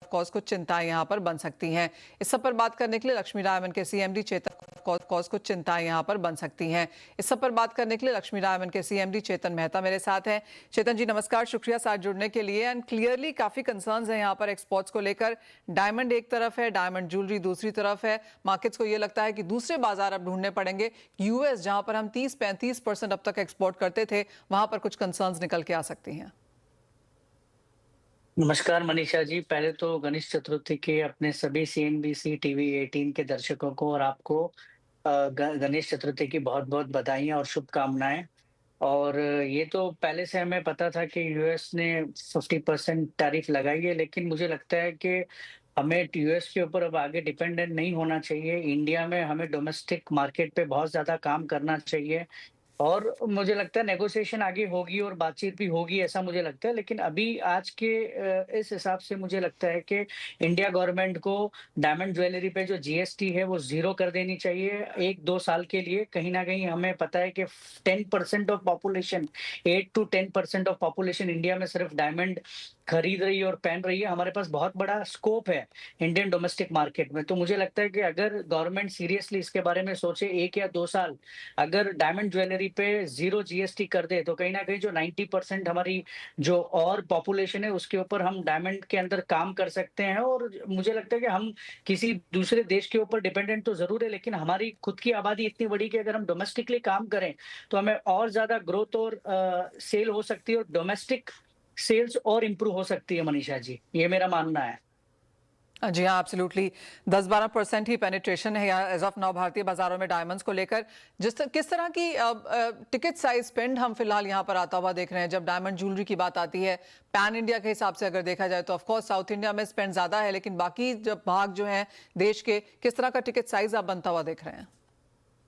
Cause कुछ चिंताएं यहाँ पर बन सकती हैं। इस सब पर बात करने के लिए लक्ष्मी डायमंड के सीएमडी चेतन कॉज कुछ चिंताएं यहाँ पर बन सकती हैं। इस सब पर बात करने के लिए लक्ष्मी डायमंड के सीएमडी चेतन मेहता मेरे साथ हैं। चेतन जी नमस्कार, शुक्रिया साथ जुड़ने के लिए। एंड क्लियरली काफी कंसर्न्स हैं यहाँ पर एक्सपोर्ट्स को लेकर। डायमंड एक तरफ है, डायमंड ज्वेलरी दूसरी तरफ है। मार्केट्स को ये लगता है कि दूसरे बाजार अब ढूंढने पड़ेंगे। यूएस जहां पर हम 30-35% अब तक एक्सपोर्ट करते थे, वहां पर कुछ कंसर्न्स निकल के आ सकती हैं। नमस्कार मनीषा जी। पहले तो गणेश चतुर्थी के अपने सभी सीएनबीसी टीवी 18 के दर्शकों को और आपको गणेश चतुर्थी की बहुत बहुत बधाइयाँ और शुभकामनाएं। और ये तो पहले से हमें पता था कि यूएस ने 50% टैरिफ लगाई है, लेकिन मुझे लगता है कि हमें यूएस के ऊपर अब आगे डिपेंडेंट नहीं होना चाहिए। इंडिया में हमें डोमेस्टिक मार्केट पे बहुत ज्यादा काम करना चाहिए और मुझे लगता है नेगोशिएशन आगे होगी और बातचीत भी होगी, ऐसा मुझे लगता है। लेकिन अभी आज के इस हिसाब से मुझे लगता है कि इंडिया गवर्नमेंट को डायमंड ज्वेलरी पे जो जीएसटी है वो ज़ीरो कर देनी चाहिए 1-2 साल के लिए। कहीं न कहीं हमें पता है कि 10% of population 8 to 10% of population India में सिर्फ डायमंड खरीद रही है और पहन रही है। हमारे पास बहुत बड़ा स्कोप है इंडियन डोमेस्टिक मार्केट में। तो मुझे लगता है कि अगर गवर्नमेंट सीरियसली इसके बारे में सोचे 1 या 2 साल, अगर डायमंड ज्वेलरी पे ज़ीरो जीएसटी कर दे, तो कहीं न कहीं जो 90% हमारी जो और पॉपुलेशन है उसके ऊपर हम डायमंड के अंदर काम कर सकते हैं। और मुझे लगता है कि हम किसी दूसरे देश के ऊपर डिपेंडेंट तो ज़रूर है, लेकिन हमारी खुद की आबादी इतनी बड़ी कि अगर हम डोमेस्टिकली काम करें तो हमें और ज़्यादा ग्रोथ और सेल हो सकती है और डोमेस्टिक सेल्स और इम्प्रूव हो सकती है मनीषा जी, ये मेरा मानना है। जी हाँ, एब्सोल्युटली 10-12% ही पेनिट्रेशन है एज ऑफ नाउ भारतीय बाजारों में डायमंड्स को लेकर। किस तरह की टिकट साइज स्पेंड हम फिलहाल यहाँ पर आता हुआ देख रहे हैं जब डायमंड ज्वेलरी की बात आती है? पैन इंडिया के हिसाब से अगर देखा जाए तो ऑफ कोर्स साउथ इंडिया में स्पेंड ज्यादा है, लेकिन बाकी जब भाग जो है देश के, किस तरह का टिकट साइज आप बनता हुआ देख रहे हैं?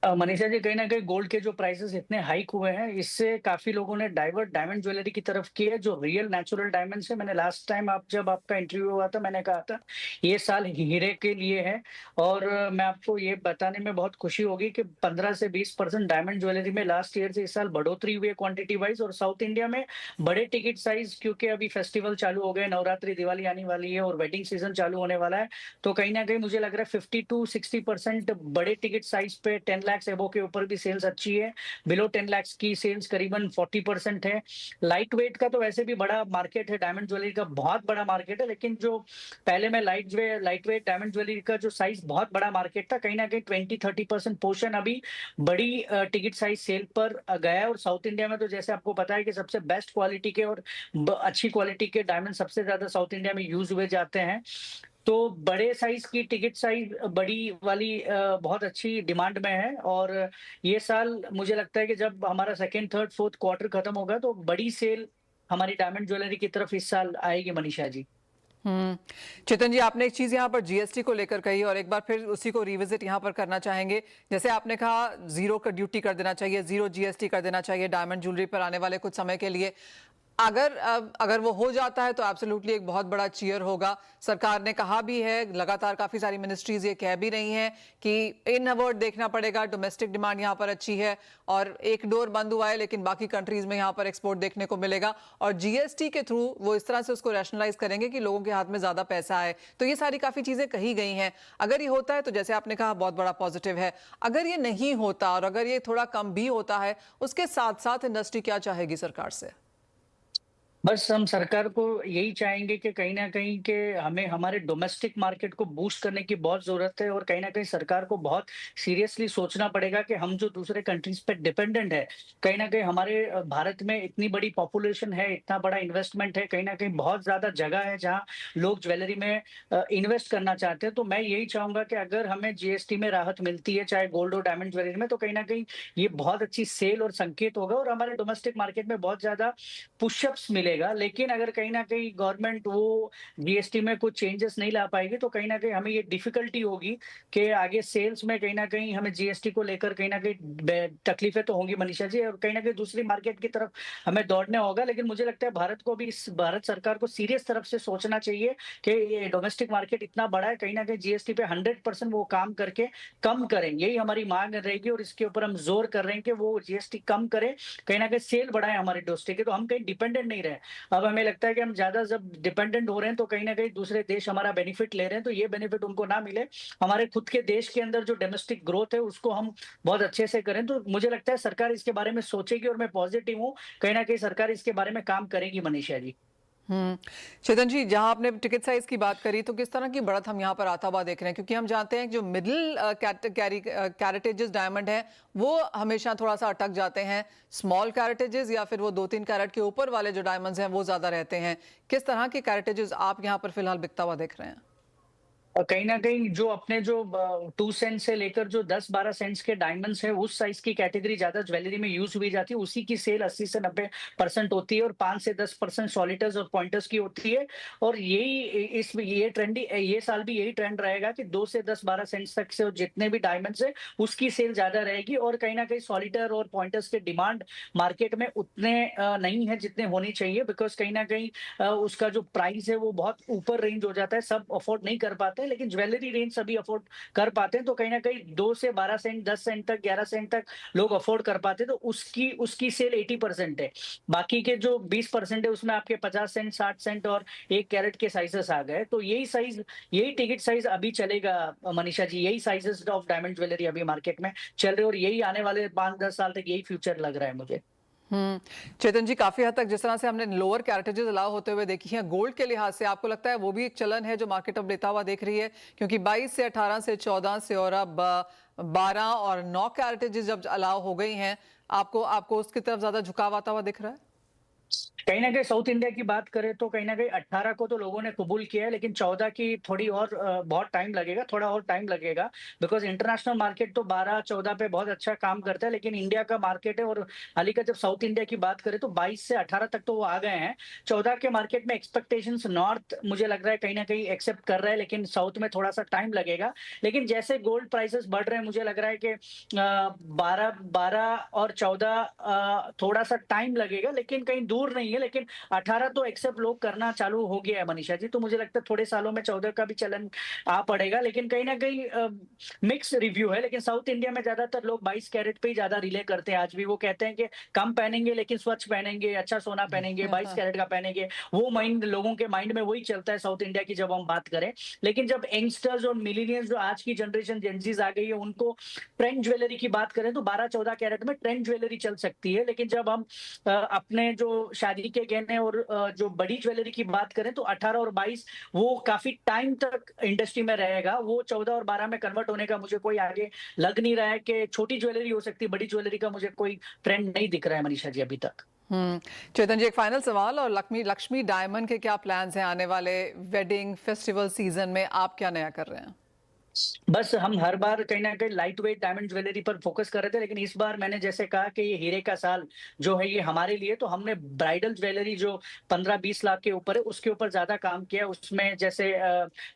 मनीषा जी, कहीं न कहीं गोल्ड के जो प्राइसेस इतने हाइक हुए हैं, इससे काफ़ी लोगों ने डाइवर्ट डायमंड ज्वेलरी की तरफ की है, जो रियल नेचुरल डायमंड्स है। मैंने लास्ट टाइम जब आपका इंटरव्यू हुआ था, मैंने कहा था, ये साल हीरे के लिए है। और मैं आपको ये बताने में बहुत खुशी होगी कि 15 से 20% डायमंड ज्वेलरी में लास्ट ईयर से इस साल बढ़ोतरी हुई है क्वांटिटी वाइज़। और साउथ इंडिया में बड़े टिकट साइज़, क्योंकि अभी फेस्टिवल चालू हो गए, नवरात्रि, दिवाली आने वाली है और वेडिंग सीज़न चालू होने वाला है। तो कहीं न कहीं मुझे लग रहा है 50 टू 60% बड़े टिकट साइज़ पे 10 लाख एबोव के ऊपर भी सेल्स अच्छी है। बिलो 10 लाख की सेल्स करीबन 40% है। लाइट वेट का तो वैसे भी बड़ा मार्केट है, डायमंड ज्वेलरी का बहुत बड़ा मार्केट है। लेकिन जो पहले में लाइट वेट डायमंड ज्वेलरी का जो साइज बहुत बड़ा मार्केट था, कहीं न कहीं 20-30% पोर्शन अभी बड़ी टिकट साइज सेल पर गया है। और साउथ इंडिया में तो जैसे आपको पता है कि सबसे बेस्ट क्वालिटी के और अच्छी क्वालिटी के डायमंड सबसे ज्यादा साउथ इंडिया में यूज हुए जाते हैं। तो बड़े साइज की टिकट साइज बड़ी वाली बहुत अच्छी डिमांड में है। और ये साल मुझे लगता है कि जब हमारा सेकंड, थर्ड, फोर्थ क्वार्टर खत्म होगा तो बड़ी सेल हमारी डायमंड ज्वेलरी की तरफ इस साल आएगी मनीषा जी। हम्म। चेतन जी, आपने एक चीज यहाँ पर जीएसटी को लेकर कही और एक बार फिर उसी को रिविजिट यहाँ पर करना चाहेंगे। जैसे आपने कहा जीरो का ड्यूटी कर देना चाहिए, जीरो जीएसटी कर देना चाहिए डायमंड ज्वेलरी पर आने वाले कुछ समय के लिए। अगर वो हो जाता है तो एब्सोल्युटली एक बहुत बड़ा चीयर होगा। सरकार ने कहा भी है, लगातार काफी सारी मिनिस्ट्रीज ये कह भी रही हैं कि इन वर्ड देखना पड़ेगा, डोमेस्टिक डिमांड यहाँ पर अच्छी है और एक डोर बंद हुआ है लेकिन बाकी कंट्रीज में यहाँ पर एक्सपोर्ट देखने को मिलेगा। और जीएसटी के थ्रू वो इस तरह से उसको रैशनलाइज करेंगे कि लोगों के हाथ में ज्यादा पैसा आए। तो ये सारी काफी चीजें कही गई हैं। अगर ये होता है तो जैसे आपने कहा बहुत बड़ा पॉजिटिव है। अगर ये नहीं होता और अगर ये थोड़ा कम भी होता है, उसके साथ साथ इंडस्ट्री क्या चाहेगी सरकार से? बस हम सरकार को यही चाहेंगे कि कहीं न कहीं के हमें हमारे डोमेस्टिक मार्केट को बूस्ट करने की बहुत ज़रूरत है। और कहीं न कहीं सरकार को बहुत सीरियसली सोचना पड़ेगा कि हम जो दूसरे कंट्रीज़ पे डिपेंडेंट है, कहीं न कहीं हमारे भारत में इतनी बड़ी पॉपुलेशन है, इतना बड़ा इन्वेस्टमेंट है, कहीं न कहीं बहुत ज़्यादा जगह है जहाँ लोग ज्वेलरी में इन्वेस्ट करना चाहते हैं। तो मैं यही चाहूँगा कि अगर हमें जीएसटी में राहत मिलती है, चाहे गोल्ड और डायमंड ज्वेलरी में, तो कहीं न कहीं ये बहुत अच्छी सेल और संकेत होगा और हमारे डोमेस्टिक मार्केट में बहुत ज़्यादा पुशअप्स मिलेगा। लेकिन अगर कहीं न कहीं गवर्नमेंट वो जीएसटी में कुछ चेंजेस नहीं ला पाएगी, तो कहीं न कहीं हमें ये डिफ़िकल्टी होगी कि आगे सेल्स में कहीं न कहीं हमें जीएसटी को लेकर कहीं न कहीं तकलीफें तो होंगी मनीषा जी। और कहीं न कहीं दूसरी मार्केट की तरफ हमें दौड़ना होगा। लेकिन मुझे लगता है भारत सरकार को सीरियस तरफ से सोचना चाहिए कि ये डोमेस्टिक मार्केट इतना बड़ा है, कहीं न कहीं जीएसटी पे 100% वो काम करके कम करें। यही हमारी माँग रहेगी और इसके ऊपर हम ज़ोर कर रहे हैं कि वो जीएसटी कम करें, कहीं न कहीं सेल बढ़ाएँ हमारे डोमेस्टिक की, तो हम कहीं डिपेंडेंट नहीं रहें हैं। अब हमें लगता है कि हम ज़्यादा जब डिपेंडेंट हो रहे हैं तो कहीं न कहीं दूसरे देश हमारा बेनिफिट ले रहे हैं, तो ये बेनिफिट उनको ना मिले। हमारे खुद के देश के अंदर जो डोमेस्टिक ग्रोथ है उसको हम बहुत अच्छे से करें। तो मुझे लगता है सरकार इसके बारे में सोचेगी और मैं पॉजिटिव हूँ। कहीं न कहीं सरकार इसके बारे में काम करेगी मनीषा जी। हुँ। चेतन जी, जहाँ आपने टिकट साइज़ की बात करी, तो किस तरह की बढ़त हम यहाँ पर आता हुआ देख रहे हैं? क्योंकि हम जानते हैं कि जो मिडल कैरेटेजेस डायमंड हैं, वो हमेशा थोड़ा-सा अटक जाते हैं। स्मॉल कैरेटेजेस या फिर वो 2-3 कैरेट के ऊपर वाले जो डायमंड्स हैं, वो ज़्यादा रहते हैं। किस तरह के कैरेटेजेस आप यहाँ पर फिलहाल बिकता हुआ देख रहे हैं? कहीं न कहीं जो अपने जो 2 सेंट से लेकर जो 10-12 सेंट्स के डायमंड्स हैं, उस साइज़ की कैटेगरी ज़्यादा ज्वेलरी में यूज़ हुई जाती है। उसी की सेल 80 से 90% होती है और 5 से 10% सॉलिटर्स और पॉइंटर्स की होती है। और यही ये ट्रेंड ही ये साल भी यही ट्रेंड रहेगा कि 2 से 10-12 सेंट्स तक से जितने भी डायमंड्स हैं, उसकी सेल ज़्यादा रहेगी। और कहीं न कहीं सॉलिटर और पॉइंटर्स के डिमांड मार्केट में उतने नहीं है जितने होनी चाहिए, बिकॉज़ कहीं न कहीं उसका जो प्राइस है वो बहुत ऊपर रेंज हो जाता है। सब अफोर्ड नहीं कर पाते हैं, लेकिन ज्वेलरी रेंज सभी अफोर्ड कर पाते हैं। तो कहीं न कहीं 2 से 12 सेंट, 10 सेंट तक, 11 सेंट तक लोग अफोर्ड कर पाते हैं, तो उसकी उसकी सेल 80% है। बाकी के जो 20% है उसमें आपके 50 सेंट, 60 सेंट और 1 कैरेट के साइज़ेस आ गए। तो यही टिकट साइज़ अभी चलेगा मनीषा जी, यही साइज़ेस ऑफ डायमंड ज्वेलरी अभी मार्केट में चल रहे हैं और यही आने वाले 5-10 साल तक यही फ्यूचर लग रहा है मुझे। हुँ। चेतन जी, काफ़ी हद तक जिस तरह से हमने लोअर कैरेटेजेस अलाउ होते हुए देखी हैं, गोल्ड के लिहाज से आपको लगता है वो भी एक चलन है जो मार्केट अब लेता हुआ देख रही है? क्योंकि 22 से 18 से 14 से और अब 12 और 9 कैरेटेजेस जब अलाउ हो गई हैं, आपको आपको उसकी तरफ ज़्यादा झुकाव आता हुआ दिख रहा है? कहीं न कहीं साउथ इंडिया की बात करें तो कहीं न कहीं 18 को तो लोगों ने कबूल किया है, लेकिन 14 की थोड़ी और बहुत टाइम लगेगा, थोड़ा और टाइम लगेगा। बिकॉज़ इंटरनेशनल मार्केट तो 12-14 पे बहुत अच्छा काम करता है, लेकिन इंडिया का मार्केट है और हाल ही का जब साउथ इंडिया की बात करें तो 22 से 18 तक तो वो आ गए हैं। 14 के मार्केट में एक्सपेक्टेशंस नॉर्थ मुझे लग रहा है कहीं न कहीं एक्सेप्ट कर रहा है, लेकिन साउथ में थोड़ा-सा टाइम लगेगा। लेकिन जैसे गोल्ड प्राइसेज़ बढ़ रहे हैं, मुझे लग रहा है कि 12 और 14 थोड़ा-सा टाइम लगेगा, लेकिन कहीं दूर नहीं है। लेकिन 18 तो एक्सेप्ट लोग करना चालू हो गया है मनीषा जी, तो मुझे लगता है थोड़े सालों में 14 का भी चलन आ पड़ेगा। लेकिन कहीं न कहीं मिक्स रिव्यू है, लेकिन साउथ इंडिया में ज़्यादातर लोग 22 कैरेट पे ही ज़्यादा रिले करते हैं। आज भी वो कहते हैं कि कम पहनेंगे लेकिन स्वच्छ पहनेंगे, अच्छा सोना पहनेंगे, 22 कैरेट का पहनेंगे। वो माइंड लोगों के माइंड में वही चलता है साउथ इंडिया की जब हम बात करें। लेकिन जब यंगस्टर्स और मिलेनियल्स जो आज की जनरेशन जेन ज़ीज़ आ गई है, उनको ट्रेंड ज्वेलरी की बात करें तो 12-14 कैरेट में ट्रेंड ज्वेलरी चल सकती है। लेकिन जब हम अपने जो शादी के गहने और जो बड़ी ज्वेलरी की बात करें तो 18 और 22 वो काफ़ी टाइम तक इंडस्ट्री में रहेगा। वो 14 और 12 में कन्वर्ट होने का मुझे कोई आगे लग नहीं रहा है कि छोटी ज्वेलरी हो सकती है, बड़ी ज्वेलरी का मुझे कोई ट्रेंड नहीं दिख रहा है मनीषा जी अभी तक। हुँ। चेतन जी, एक फाइनल सवाल और लक्ष्मी लक्ष्मी डायमंड के क्या प्लान्स हैं आने वाले वेडिंग फेस्टिवल सीज़न में? आप क्या नया कर रहे हैं? बस हम हर बार कहीं न कहीं लाइट वेट डायमंड ज्वेलरी पर फ़ोकस कर रहे थे, लेकिन इस बार मैंने जैसे कहा कि ये हीरे का साल जो है ये हमारे लिए, तो हमने ब्राइडल ज्वेलरी जो 15-20 लाख के ऊपर है, उसके ऊपर ज़्यादा काम किया। उसमें जैसे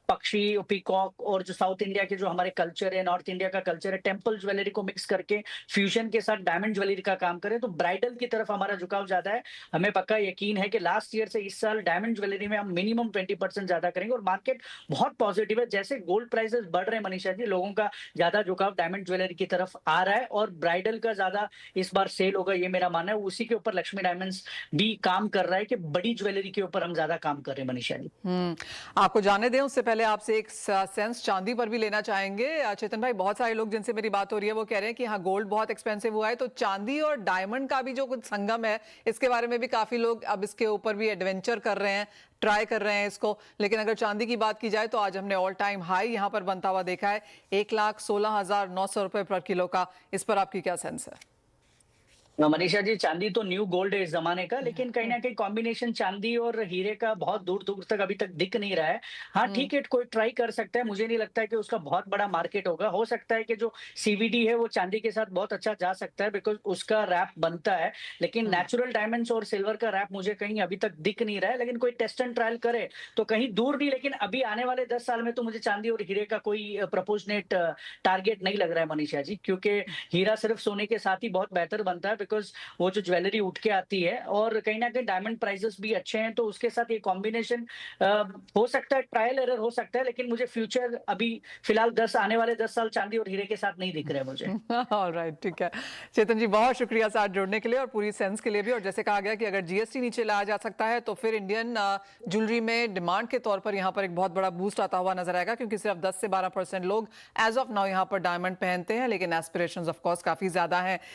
पक्षी, पीकॉक और जो साउथ इंडिया के जो हमारे कल्चर है, नॉर्थ इंडिया का कल्चर है, टेम्पल ज्वेलरी को मिक्स करके फ्यूज़न के साथ डायमंड ज्वेलरी का काम करें, तो ब्राइडल की तरफ हमारा झुकाव ज़्यादा है। हमें पक्का यकीन है कि लास्ट ईयर से इस साल डायमंड ज्वेलरी में हम मिनिमम 20% ज़्यादा करेंगे और मार्केट बहुत पॉजिटिव है। जैसे गोल्ड प्राइसेज़ बढ़ रहे हैं मनीषा जी, लोगों का ज़्यादा झुकाव डायमंड ज्वेलरी की तरफ आ रहा है और ब्राइडल का ज़्यादा इस बार सेल होगा, ये मेरा मानना है। उसी के ऊपर लक्ष्मी डायमंड्स भी काम कर रहा है कि बड़ी ज्वेलरी के ऊपर हम ज़्यादा काम कर रहे हैं मनीषा जी। हुँ। आपको जाने दें उससे पहले आपसे एक सेंस चांदी पर भी लेना चाहेंगे। चेतन भाई, बहुत सारे लोग जिनसे मेरी बात हो रही है वो कह रहे हैं कि हाँ, गोल्ड बहुत एक्सपेंसिव हुआ है, तो चांदी और डायमंड का भी जो कुछ संगम है, इसके बारे में भी काफ़ी लोग अब इसके ऊपर भी एडवेंचर कर रहे हैं, ट्राई कर रहे हैं इसको। लेकिन अगर चांदी की बात की जाए तो आज हमने ऑल टाइम हाई यहाँ पर बनता हुआ देखा है, 1,16,900 रुपए पर किलो का। इस पर आपकी क्या सेंस है? मनीषा जी, चांदी तो न्यू गोल्ड है इस ज़माने का, लेकिन कहीं न कहीं कॉम्बिनेशन चांदी और हीरे का बहुत दूर-दूर तक अभी तक दिख नहीं रहा है। हाँ, हुँ। ठीक है, कोई ट्राई कर सकता है, मुझे नहीं लगता है कि उसका बहुत बड़ा मार्केट होगा। हो सकता है कि जो सीवीडी है, वो चांदी के साथ बहुत अच्छा जा सकता है बिकॉज़ उसका रैप बनता है, लेकिन हुँ। नेचुरल डायमंड्स और सिल्वर का रैप मुझे कहीं अभी तक दिख नहीं रहा है। लेकिन कोई टेस्ट एंड ट्रायल करे, तो कहीं दूर नहीं, लेकिन अभी आने वाले 10 साल में तो मुझे चांदी और हीरे का कोई प्रोपोर्शनेट टारगेट नहीं लग रहा है मनीषा जी, क्योंकि हीरा सिर्फ़ सोने के साथ ही बहुत बेहतर बनता है बिकॉज़ वो जो ज्वेलरी उठ के आती है और कहीं न कहीं डायमंड प्राइसेज़ भी अच्छे हैं, तो उसके साथ ये कॉम्बिनेशन हो सकता है ट्रायल एरर हो सकता है, लेकिन मुझे फ्यूचर अभी फिलहाल 10 आने वाले 10 साल चाँदी और हीरे के साथ नहीं दिख रहे हैं मुझे। ऑलराइट, ठीक है। चेतन जी, बहुत शुक्रिया साथ जुड़ने के लिए और पूरी सेंस के लिए भी। और जैसे कहा गया कि अगर जीएसटी नीचे लाया जा सकता है तो फिर इंडियन ज्वेलरी में डिमांड के तौर पर यहाँ पर एक बहुत बड़ा बूस्ट आता हुआ नजर आएगा, क्योंकि सिर्फ 10 से 12% लोग एज ऑफ नाउ यहाँ पर डायमंड पहनते हैं, लेकिन एस्पिरेशंस ऑफ कोर्स काफी ज्यादा हैं।